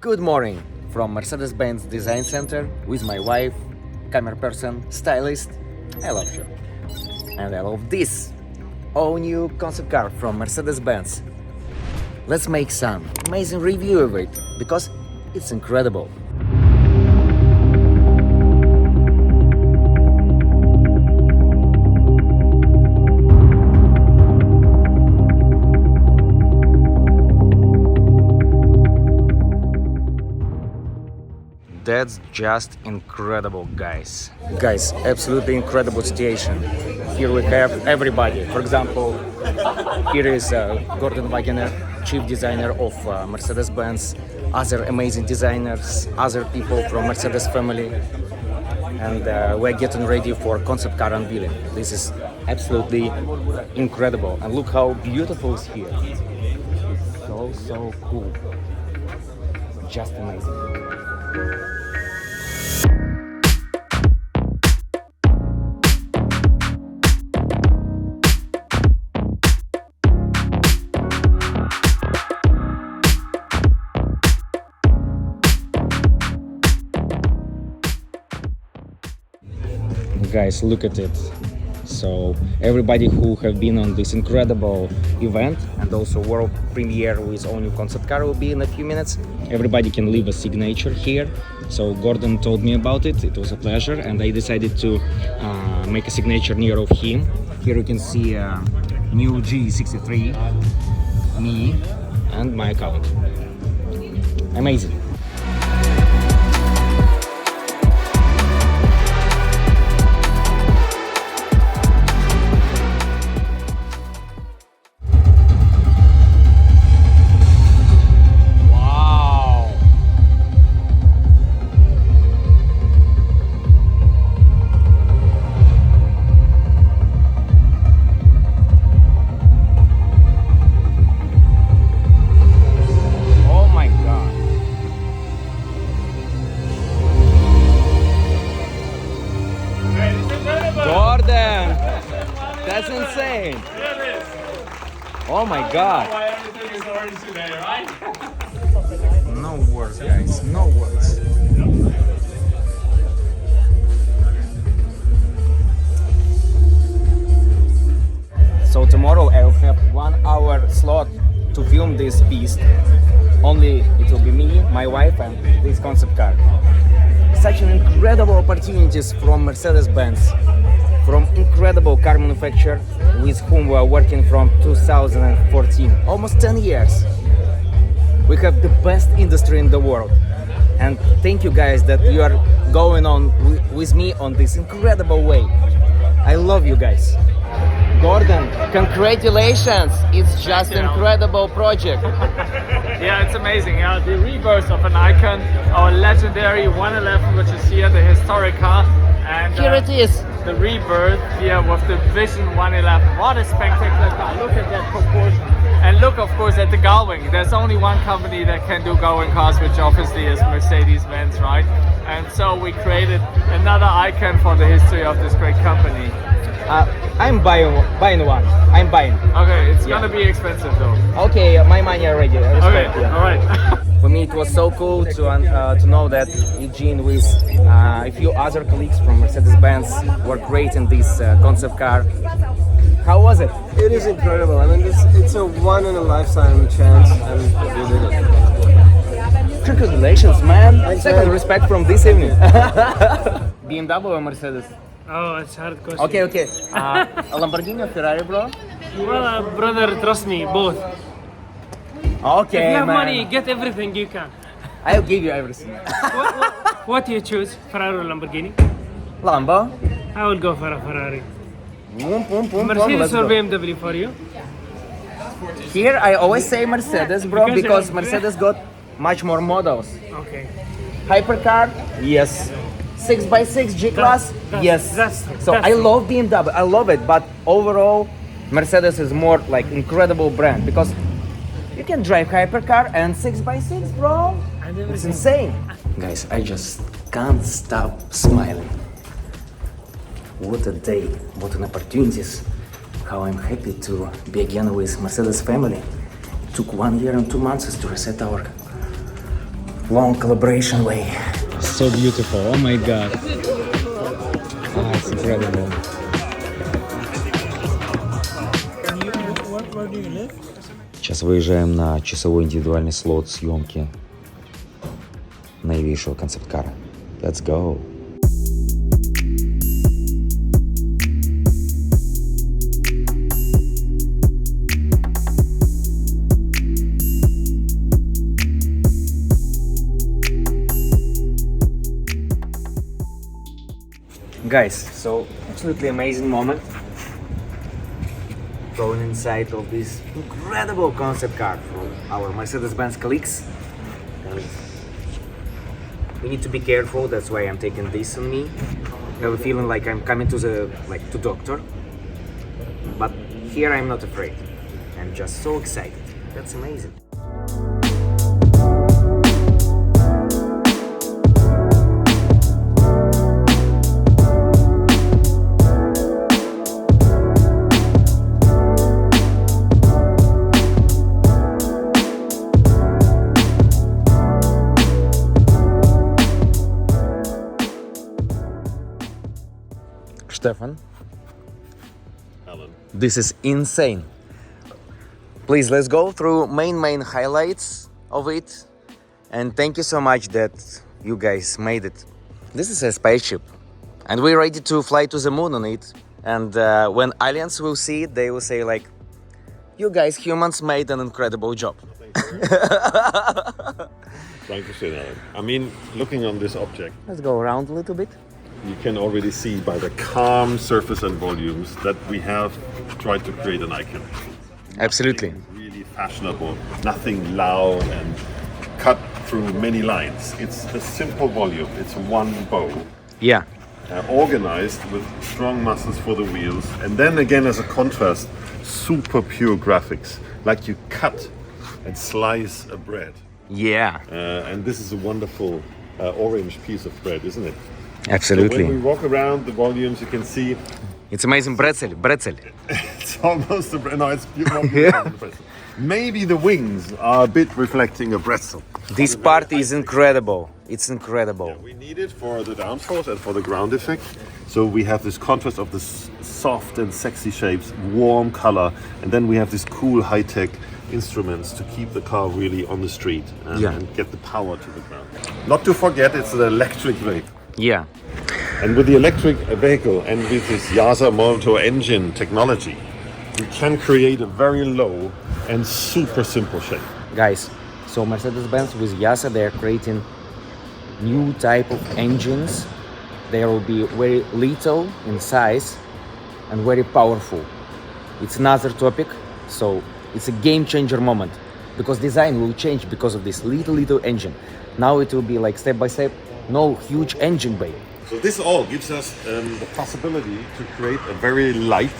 Good morning from Mercedes-Benz Design Center with my wife, camera person, stylist. I love you. And I love this all new concept car from Mercedes-Benz. Let's make some amazing review of it because it's incredible. That's just incredible, guys. Guys, absolutely incredible situation. Here we have everybody. For example, here is Gorden Wagener, Chief Designer of Mercedes-Benz, other amazing designers, other people from Mercedes family. And we're getting ready for concept car unveiling. This is absolutely incredible. And look how beautiful it's here. It's so cool. Just amazing. Guys, look at it. So everybody who have been on this incredible event and also world premiere with all new concept car will be in a few minutes. Everybody can leave a signature here. So Gordon told me about it. It was a pleasure, and I decided to make a signature near of him. Here you can see new G63, me, and my account. Amazing. That's insane! Oh my god! Why everything is orange today, right? No words, guys, no words. So tomorrow I will have 1 hour slot to film this piece. Only it will be me, my wife, and this concept car. Such an incredible opportunities from Mercedes-Benz, from incredible car manufacturer with whom we are working from 2014, almost 10 years. We have the best industry in the world. And thank you guys that you are going on with me on this incredible way. I love you guys. Gordon, congratulations! It's just an incredible project. Yeah, it's amazing. Yeah, the rebirth of an icon, our legendary 111, which is here, the historic car. And Here it is. The rebirth here with the Vision One-Eleven. What a spectacular car. Look at that proportion. And look, of course, at the gullwing. There's only one company that can do gullwing cars, which obviously is Mercedes-Benz, right? And so we created another icon for the history of this great company. I'm buying one. I'm buying. Okay, it's gonna be expensive though. Okay, my money already. Respect, Okay, yeah. all right. For me, it was so cool to know that Eugene with a few other colleagues from Mercedes-Benz were creating this concept car. How was it? It is incredible. I mean, it's a one in a lifetime chance, and we did it. Congratulations, man! Second respect from this evening. BMW or Mercedes? Oh, it's hard question. Okay. Lamborghini or Ferrari, bro? Well, brother, trust me, both. Okay, If you have man. money, get everything you can. I'll give you everything. What do you choose, Ferrari or Lamborghini? Lambo. I will go for a Ferrari. Let's Mercedes or go. BMW for you? Here I always say Mercedes, bro, Because because Mercedes got much more models. Okay. HYPERCAR, yes. 6x6 G-Class, yes. So I love BMW, I love it, but overall, Mercedes is more like incredible brand because you can drive HYPERCAR and 6x6, bro. It's insane. Guys, I just can't stop smiling. What a day, what an opportunities. How I'm happy to be again with Mercedes family. It took 1 year and 2 months to reset our long collaboration way. So beautiful. Oh my god. Oh, it's incredible. Сейчас выезжаем на часовой индивидуальный слот съемки новейшего концепт-кара. Let's go. Guys, so absolutely amazing moment. Going inside of this incredible concept car from our Mercedes-Benz colleagues. And we need to be careful, that's why I'm taking this on me. I have a feeling like I'm coming to to doctor. But here I'm not afraid. I'm just so excited. That's amazing. Stefan. Alan. This is insane. Please, let's go through main highlights of it. And thank you so much that you guys made it. This is a spaceship. And we're ready to fly to the moon on it. And when aliens will see it, they will say like, you guys humans made an incredible job. Thank you, Alan. I mean, looking on this object, Let's go around a little bit. you can already see by the calm surface and volumes that we have tried to create an icon. Absolutely. Nothing really fashionable, nothing loud and cut through many lines. It's a simple volume. It's one bow. Yeah. Organized with strong muscles for the wheels, and then again as a contrast, super pure graphics, like you cut and slice a bread. Yeah. And this is a wonderful orange piece of bread, isn't it? Absolutely. So when we walk around the volumes, you can see It's amazing bretzel. it's almost a bread. No, it's more beautiful than a pretzel. Maybe the wings are a bit reflecting a pretzel. This part is incredible. It's incredible. We need it for the downforce and for the ground effect. So we have this contrast of the soft and sexy shapes, warm color, and then we have these cool high-tech instruments to keep the car really on the street and get the power to the ground. Not to forget, it's an electric vehicle. Yeah. And with the electric vehicle and with this Yasa motor engine technology, we can create a very low and super simple shape. Guys, so Mercedes-Benz with Yasa, they are creating new type of engines. They will be very little in size and very powerful. It's another topic, so it's a game changer moment because design will change because of this little engine. Now it will be like step by step, no huge engine bay. So this all gives us the possibility to create a very light,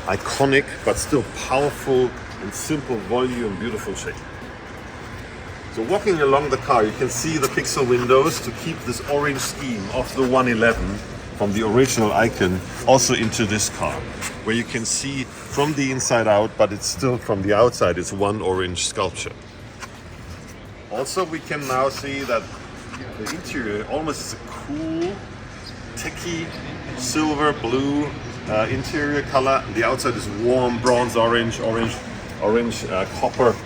iconic, but still powerful and simple volume, beautiful shape. So walking along the car, you can see the pixel windows to keep this orange scheme of the 111 from the original icon also into this car, where you can see from the inside out, but it's still from the outside, it's one orange sculpture. Also, we can now see that the interior almost is a cool, techy, silver blue interior color. The outside is warm bronze orange, copper,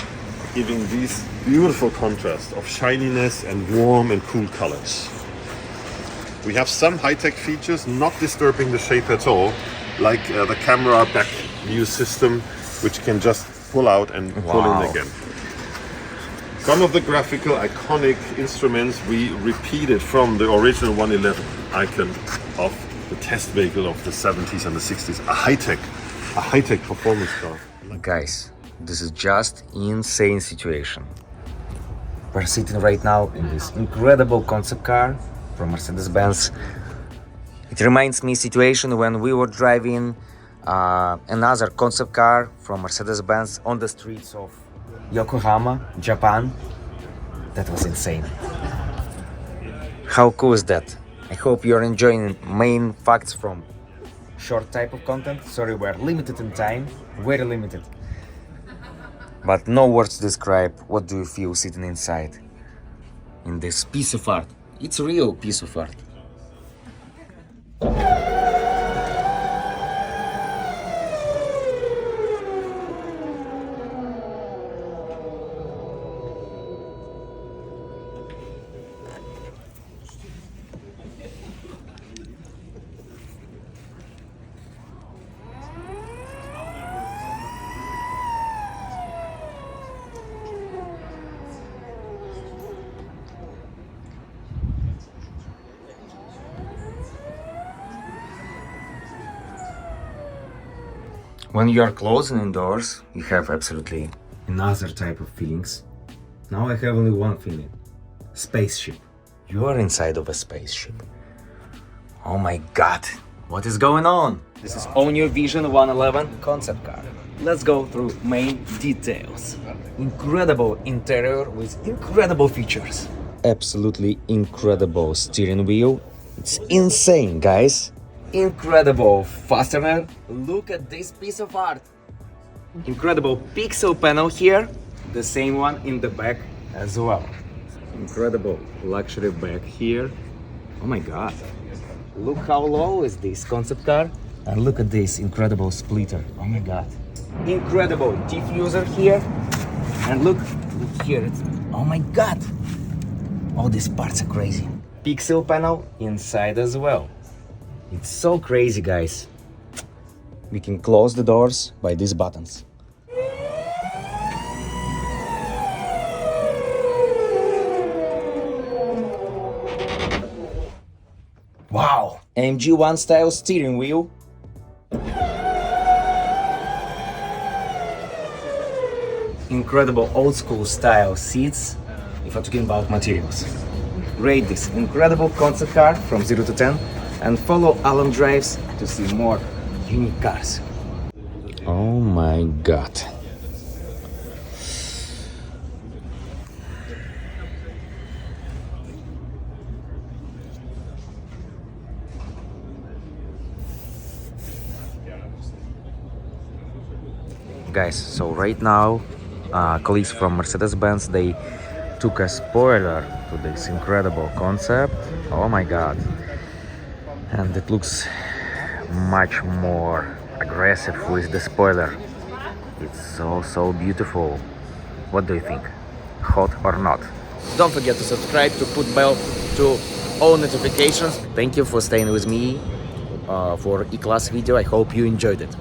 giving these beautiful contrast of shininess and warm and cool colors. We have some high-tech features not disturbing the shape at all, like the camera back view system, which can just pull out and pull in again. Some of the graphical iconic instruments we repeated from the original 111 icon of the test vehicle of the 70s and the 60s. A high-tech performance car. Guys, this is just insane situation. We're sitting right now in this incredible concept car from Mercedes-Benz. It reminds me situation when we were driving another concept car from Mercedes-Benz on the streets of Yokohama, Japan. That was insane. How cool is that? I hope you're enjoying main facts from short type of content. Sorry, we're limited in time, very limited. But no words to describe what do you feel sitting inside. in this piece of art. It's a real piece of art. When you are closing indoors, you have absolutely another type of feelings. Now I have only one feeling. Spaceship. You are inside of a spaceship. Oh my god, what is going on? This is all new Vision One-Eleven concept car. Let's go through main details. Incredible interior with incredible features. Absolutely incredible steering wheel. It's insane, guys. Incredible fastener. Look at this piece of art. Incredible pixel panel here. The same one in the back as well. Incredible luxury back here. Oh my god. Look how low is this concept car. And look at this incredible splitter. Oh my god. Incredible diffuser here. And look here. Oh my god. All these parts are crazy. Pixel panel inside as well. It's so crazy, guys. We can close the doors by these buttons. Wow! AMG One style steering wheel. Incredible old school style seats, if I'm talking about materials. Rate this incredible concept car from 0 to 10 and follow alandrives to see more unique cars. Oh my god. Guys, so right now colleagues from Mercedes-Benz, they took a spoiler to this incredible concept. Oh my god. And it looks much more aggressive with the spoiler. It's so beautiful. What do you think? Hot or not? Don't forget to subscribe, to put bell to all notifications. Thank you for staying with me for E-Class video. I hope you enjoyed it.